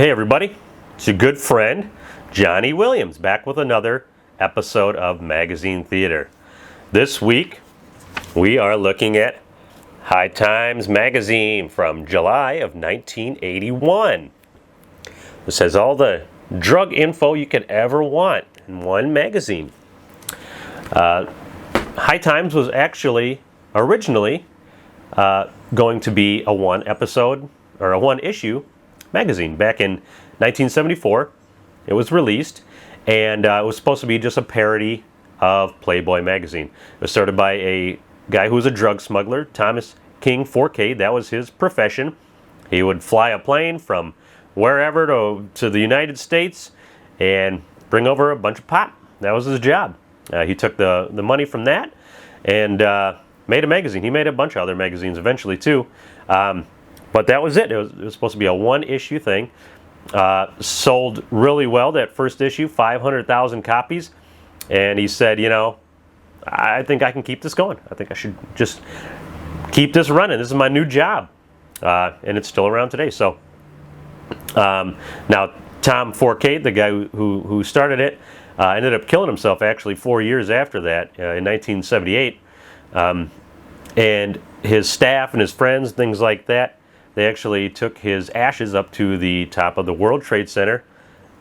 Hey everybody, it's your good friend Johnny Williams back with another episode of Magazine Theater. This week we are looking at High Times magazine from July of 1981. This has all the drug info you could ever want in one magazine. High Times was actually originally going to be a one episode or a one issue magazine. Back in 1974 it was released, and it was supposed to be just a parody of Playboy magazine. It was started by a guy who was a drug smuggler, Thomas King 4K. That was his profession. He would fly a plane from wherever to the United States and bring over a bunch of pot. That was his job. He took the money from that and made a magazine. He made a bunch of other magazines eventually too. But that was it. It was supposed to be a one-issue thing. Sold really well, that first issue, 500,000 copies. And he said, I think I can keep this going. I think I should just keep this running. This is my new job. And it's still around today. So now Tom 4K, the guy who started it, ended up killing himself actually 4 years after that, in 1978. And his staff and his friends, things like that, they actually took his ashes up to the top of the World Trade Center,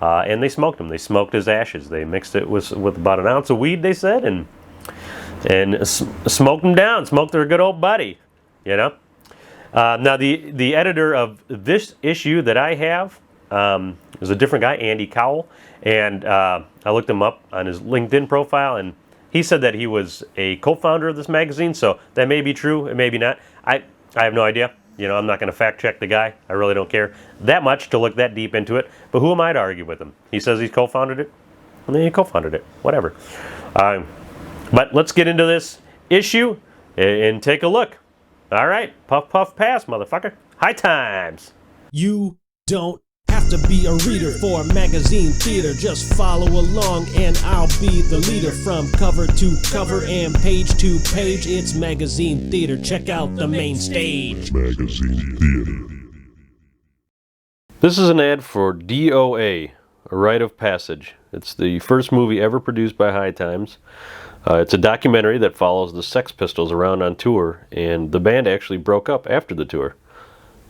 and they smoked them. They smoked his ashes. They mixed it with about an ounce of weed, they said, and smoked them down. Smoked their good old buddy, Now the editor of this issue that I have is a different guy, Andy Cowell, and I looked him up on his LinkedIn profile, and he said that he was a co-founder of this magazine. So that may be true, it may be not. I have no idea. I'm not going to fact check the guy. I really don't care that much to look that deep into it. But who am I to argue with him? He says he's co-founded it. And then he co-founded it. Whatever. But let's get into this issue and take a look. All right. Puff, puff, pass, motherfucker. High Times. You don't have to be a reader for Magazine Theater. Just follow along and I'll be the leader. From cover to cover and page to page, it's Magazine Theater. Check out the main stage. Magazine Theater. This is an ad for DOA, a Rite of Passage. It's the first movie ever produced by High Times. It's a documentary that follows the Sex Pistols around on tour, and the band actually broke up after the tour.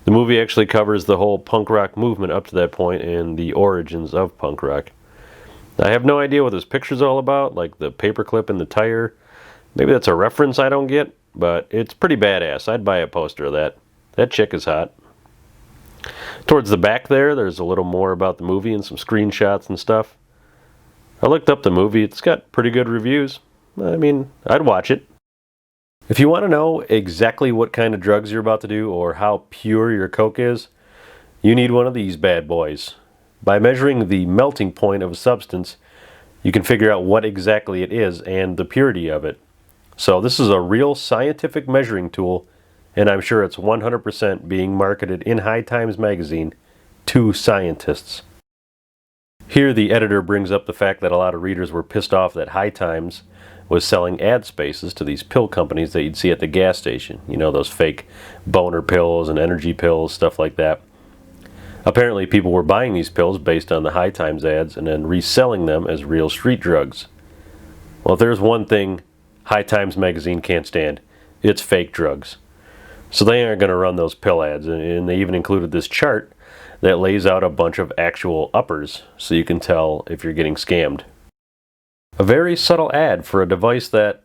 The movie actually covers the whole punk rock movement up to that point and the origins of punk rock. I have no idea what this picture's all about, like the paperclip and the tire. Maybe that's a reference I don't get, but it's pretty badass. I'd buy a poster of that. That chick is hot. Towards the back there's a little more about the movie and some screenshots and stuff. I looked up the movie. It's got pretty good reviews. I'd watch it. If you want to know exactly what kind of drugs you're about to do or how pure your coke is, you need one of these bad boys. By measuring the melting point of a substance, you can figure out what exactly it is and the purity of it. So this is a real scientific measuring tool, and I'm sure it's 100% being marketed in High Times magazine to scientists. Here the editor brings up the fact that a lot of readers were pissed off that High Times was selling ad spaces to these pill companies that you'd see at the gas station. Those fake boner pills and energy pills, stuff like that. Apparently people were buying these pills based on the High Times ads and then reselling them as real street drugs. Well, if there's one thing High Times magazine can't stand, it's fake drugs. So they aren't going to run those pill ads, and they even included this chart that lays out a bunch of actual uppers so you can tell if you're getting scammed. A very subtle ad for a device that,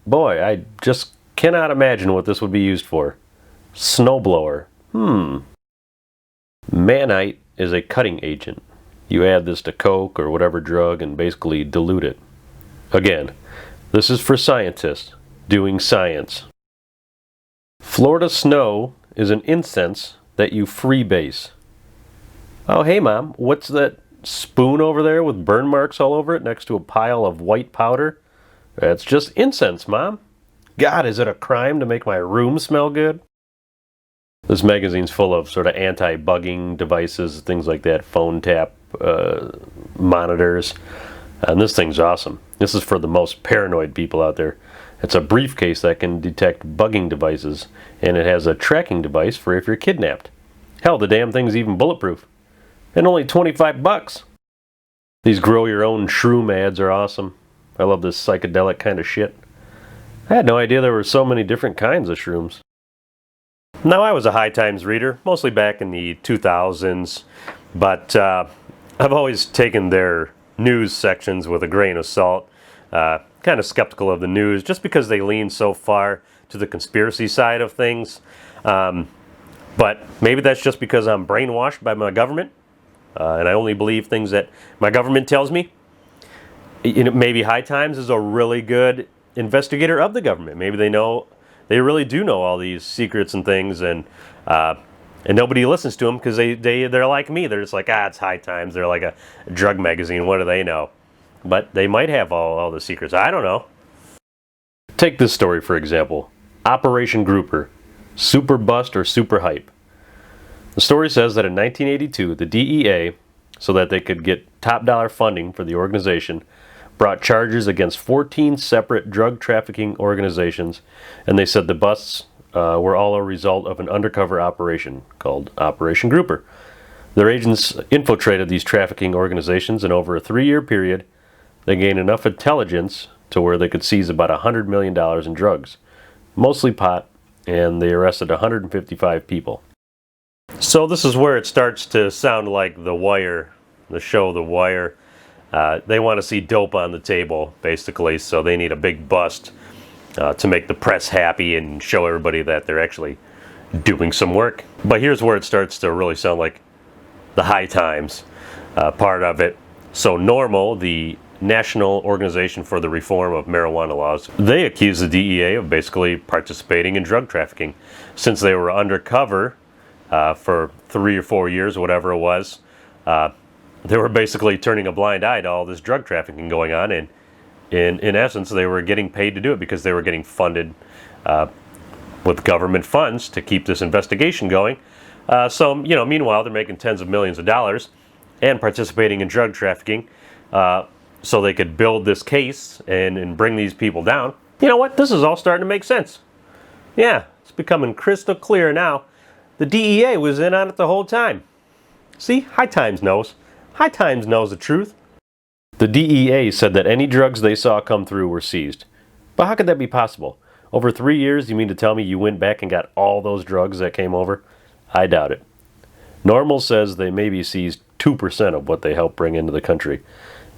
boy, I just cannot imagine what this would be used for. Snowblower. Maiya Night is a cutting agent. You add this to coke or whatever drug and basically dilute it. Again, this is for scientists doing science. Florida Snow is an incense that you freebase. Oh, hey Mom, what's that spoon over there with burn marks all over it next to a pile of white powder? That's just incense, Mom. God, is it a crime to make my room smell good? This magazine's full of sort of anti-bugging devices, things like that, phone tap monitors, and this thing's awesome. This is for the most paranoid people out there. It's a briefcase that can detect bugging devices, and it has a tracking device for if you're kidnapped. Hell, the damn thing's even bulletproof. and only 25 bucks. These grow your own shroom ads are awesome. I love this psychedelic kind of shit. I had no idea there were so many different kinds of shrooms. Now, I was a High Times reader, mostly back in the 2000s, but I've always taken their news sections with a grain of salt. Kind of skeptical of the news, just because they lean so far to the conspiracy side of things. But maybe that's just because I'm brainwashed by my government, and I only believe things that my government tells me. Maybe High Times is a really good investigator of the government. Maybe they really do know all these secrets and things, and nobody listens to them because they're like me. They're just like, it's High Times. They're like a drug magazine. What do they know? But they might have all the secrets. I don't know. Take this story, for example. Operation Grouper. Super bust or super hype. The story says that in 1982, the DEA, so that they could get top dollar funding for the organization, brought charges against 14 separate drug trafficking organizations, and they said the busts were all a result of an undercover operation called Operation Grouper. Their agents infiltrated these trafficking organizations, and over a 3-year period, they gained enough intelligence to where they could seize about $100 million in drugs, mostly pot, and they arrested 155 people. So this is where it starts to sound like The Wire, the show The Wire. They want to see dope on the table, basically, so they need a big bust to make the press happy and show everybody that they're actually doing some work. But here's where it starts to really sound like the High Times part of it. So NORML, the National Organization for the Reform of Marijuana Laws, they accuse the DEA of basically participating in drug trafficking. Since they were undercover for 3 or 4 years, whatever it was, they were basically turning a blind eye to all this drug trafficking going on, and in essence, they were getting paid to do it because they were getting funded with government funds to keep this investigation going. So, meanwhile, they're making tens of millions of dollars and participating in drug trafficking so they could build this case and bring these people down. You know what? This is all starting to make sense. Yeah, it's becoming crystal clear now. The DEA was in on it the whole time. See, High Times knows. High Times knows the truth. The DEA said that any drugs they saw come through were seized. But how could that be possible? Over 3 years, you mean to tell me you went back and got all those drugs that came over? I doubt it. NORML says they maybe seized 2% of what they helped bring into the country.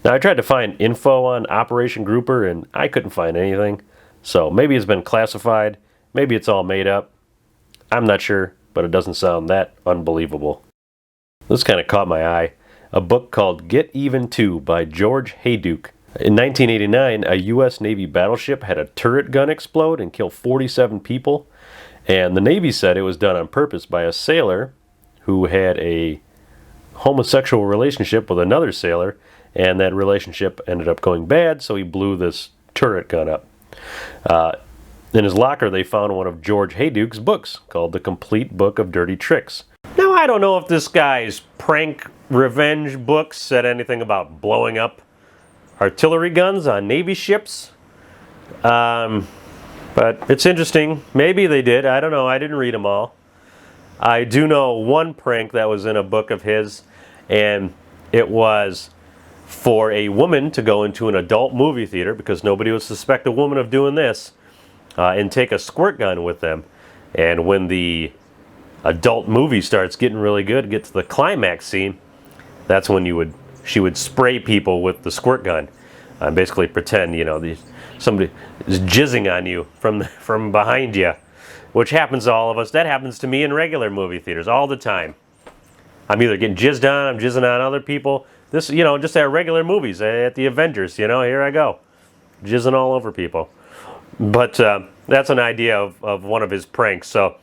Now, I tried to find info on Operation Grouper, and I couldn't find anything. So maybe it's been classified. Maybe it's all made up. I'm not sure, but it doesn't sound that unbelievable. This kind of caught my eye. A book called Get Even 2 by George Hayduke. In 1989, a U.S. Navy battleship had a turret gun explode and kill 47 people. And the Navy said it was done on purpose by a sailor who had a homosexual relationship with another sailor, and that relationship ended up going bad, so he blew this turret gun up. In his locker, they found one of George Hayduke's books called The Complete Book of Dirty Tricks. Now, I don't know if this guy's prank revenge book said anything about blowing up artillery guns on Navy ships. But it's interesting. Maybe they did. I don't know. I didn't read them all. I do know one prank that was in a book of his, and it was for a woman to go into an adult movie theater, because nobody would suspect a woman of doing this, and take a squirt gun with them. And when the adult movie starts getting really good, get to the climax scene, that's when she would spray people with the squirt gun, and basically pretend, somebody is jizzing on you from behind you, which happens to all of us. That happens to me in regular movie theaters all the time. I'm either getting jizzed on, I'm jizzing on other people. This, just at regular movies, at the Avengers, here I go, jizzing all over people. But that's an idea of one of his pranks. So,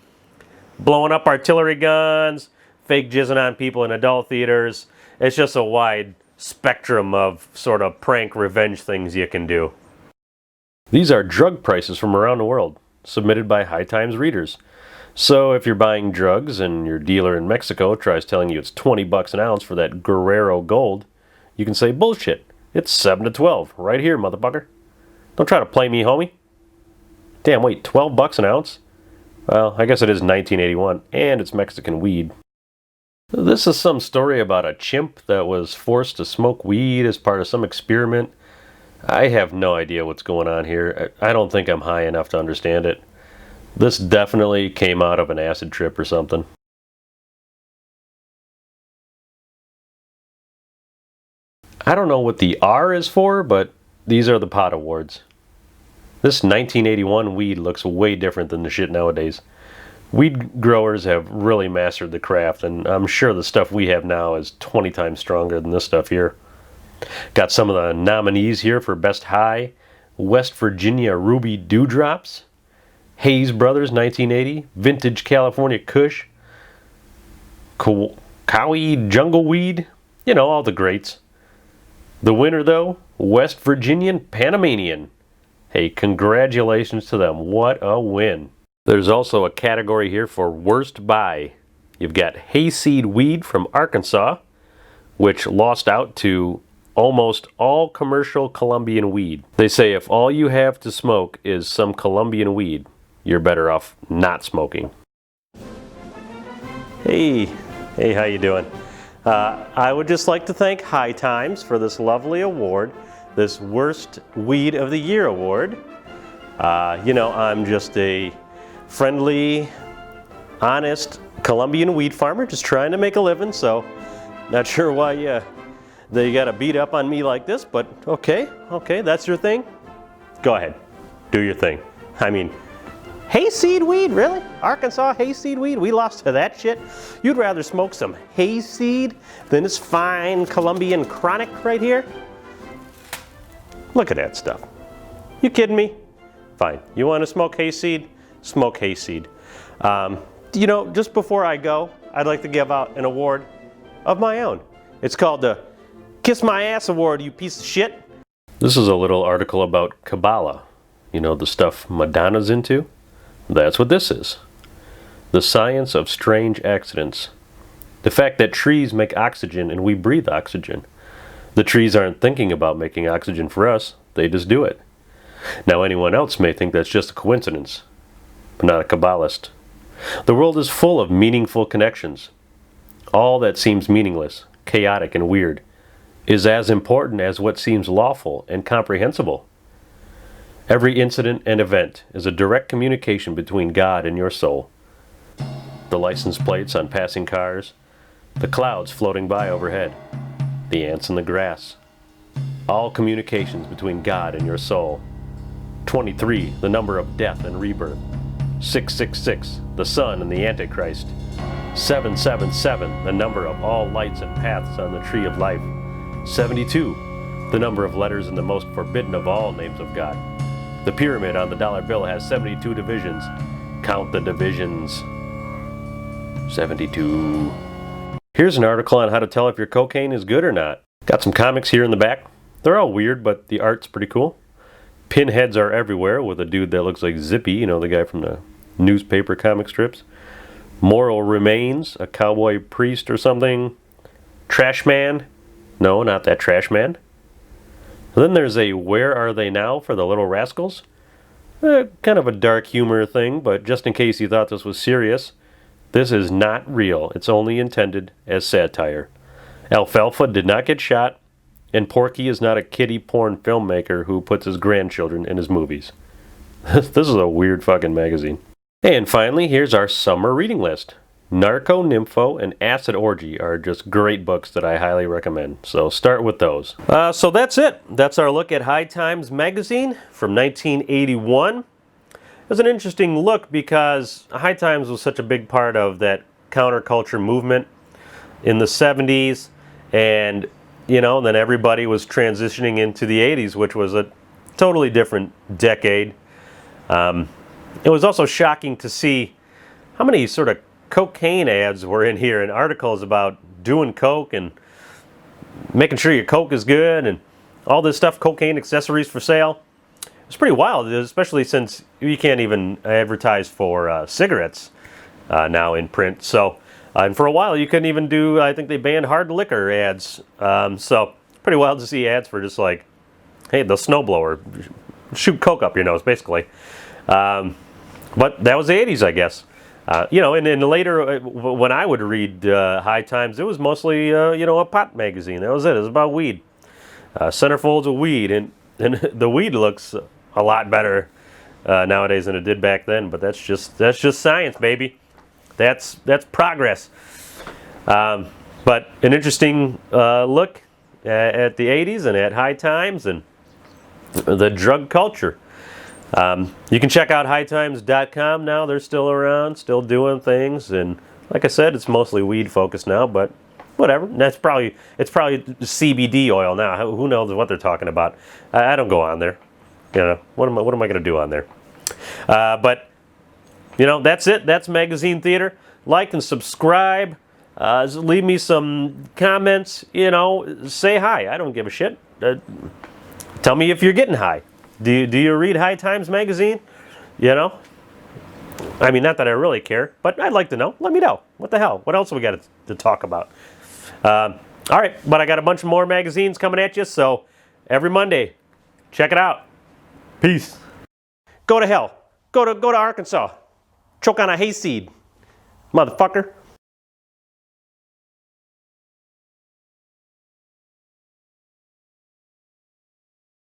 blowing up artillery guns, fake jizzing on people in adult theaters. It's just a wide spectrum of sort of prank revenge things you can do. These are drug prices from around the world, submitted by High Times readers. So if you're buying drugs and your dealer in Mexico tries telling you it's $20 an ounce for that Guerrero gold, you can say, bullshit, it's 7 to 12, right here, motherfucker. Don't try to play me, homie. Damn, wait, $12 an ounce? Well, I guess it is 1981, and it's Mexican weed. This is some story about a chimp that was forced to smoke weed as part of some experiment. I have no idea what's going on here. I don't think I'm high enough to understand it. This definitely came out of an acid trip or something. I don't know what the R is for, but these are the pot awards. This 1981 weed looks way different than the shit nowadays. Weed growers have really mastered the craft, and I'm sure the stuff we have now is 20 times stronger than this stuff here. Got some of the nominees here for Best High. West Virginia Ruby Dewdrops, Hayes Brothers 1980, Vintage California Kush, Cowie Jungle Weed, you know, all the greats. The winner, though, West Virginian Panamanian. Hey, congratulations to them. What a win. There's also a category here for Worst Buy. You've got Hayseed Weed from Arkansas, which lost out to almost all commercial Colombian weed. They say if all you have to smoke is some Colombian weed, you're better off not smoking. Hey, how you doing? I would just like to thank High Times for this lovely award, this Worst Weed of the Year award. You know, I'm just a friendly, honest Colombian weed farmer just trying to make a living, so not sure why you gotta beat up on me like this, but okay, that's your thing. Go ahead, do your thing. I mean, hayseed weed, really? Arkansas hayseed weed? We lost to that shit? You'd rather smoke some hayseed than this fine Colombian chronic right here? Look at that stuff. You kidding me? Fine, you wanna smoke hayseed? Smoke hayseed. You know, just before I go, I'd like to give out an award of my own. It's called the Kiss My Ass Award, you piece of shit. This is a little article about Kabbalah. You know, the stuff Madonna's into? That's what this is. The science of strange accidents. The fact that trees make oxygen and we breathe oxygen. The trees aren't thinking about making oxygen for us, they just do it. Now anyone else may think that's just a coincidence, but not a Kabbalist. The world is full of meaningful connections. All that seems meaningless, chaotic, and weird is as important as what seems lawful and comprehensible. Every incident and event is a direct communication between God and your soul. The license plates on passing cars, the clouds floating by overhead, the ants in the grass. All communications between God and your soul. 23, the number of death and rebirth. 666, the sun and the Antichrist. 777, the number of all lights and paths on the tree of life. 72, the number of letters in the most forbidden of all names of God. The pyramid on the dollar bill has 72 divisions. Count the divisions. 72. Here's an article on how to tell if your cocaine is good or not. Got some comics here in the back. They're all weird, but the art's pretty cool. Pinheads are everywhere with a dude that looks like Zippy, you know, the guy from the newspaper comic strips. Moral Remains, a cowboy priest or something. Trash Man. No, not that Trash Man. And then there's a Where Are They Now for the Little Rascals. Kind of a dark humor thing, but just in case you thought this was serious, this is not real. It's only intended as satire. Alfalfa did not get shot, and Porky is not a kiddie porn filmmaker who puts his grandchildren in his movies. This is a weird fucking magazine. And finally, here's our summer reading list. Narco Nympho and Acid Orgy are just great books that I highly recommend. So start with those. So that's it. That's our look at High Times magazine from 1981. It was an interesting look because High Times was such a big part of that counterculture movement in the 70s. And, you know, then everybody was transitioning into the 80s, which was a totally different decade. It was also shocking to see how many sort of cocaine ads were in here and articles about doing coke and making sure your coke is good and all this stuff, cocaine accessories for sale. It's pretty wild, especially since you can't even advertise for cigarettes now in print. So, and for a while you couldn't even do, I think they banned hard liquor ads. So, pretty wild to see ads for just like, hey, the Snowblower, shoot coke up your nose, basically. But that was the 80s, I guess. And then later, when I would read High Times, it was mostly, a pot magazine. That was it. It was about weed. Centerfolds of weed. And the weed looks a lot better nowadays than it did back then. But that's just science, baby. That's progress. But an interesting look at the 80s and at High Times and the drug culture. You can check out hightimes.com now. They're still around, still doing things, and like I said, it's mostly weed focused now, but whatever. It's probably CBD oil now. Who knows what they're talking about? I don't go on there. What am I going to do on there? But that's it. That's Magazine Theater. Like and subscribe. Leave me some comments. Say hi. I don't give a shit. Tell me if you're getting high. Do you read High Times magazine? I mean, not that I really care, but I'd like to know. Let me know. What the hell? What else have we got to talk about? All right, but I got a bunch more magazines coming at you, so every Monday, check it out. Peace. Go to hell. Go to Arkansas. Choke on a hayseed, motherfucker.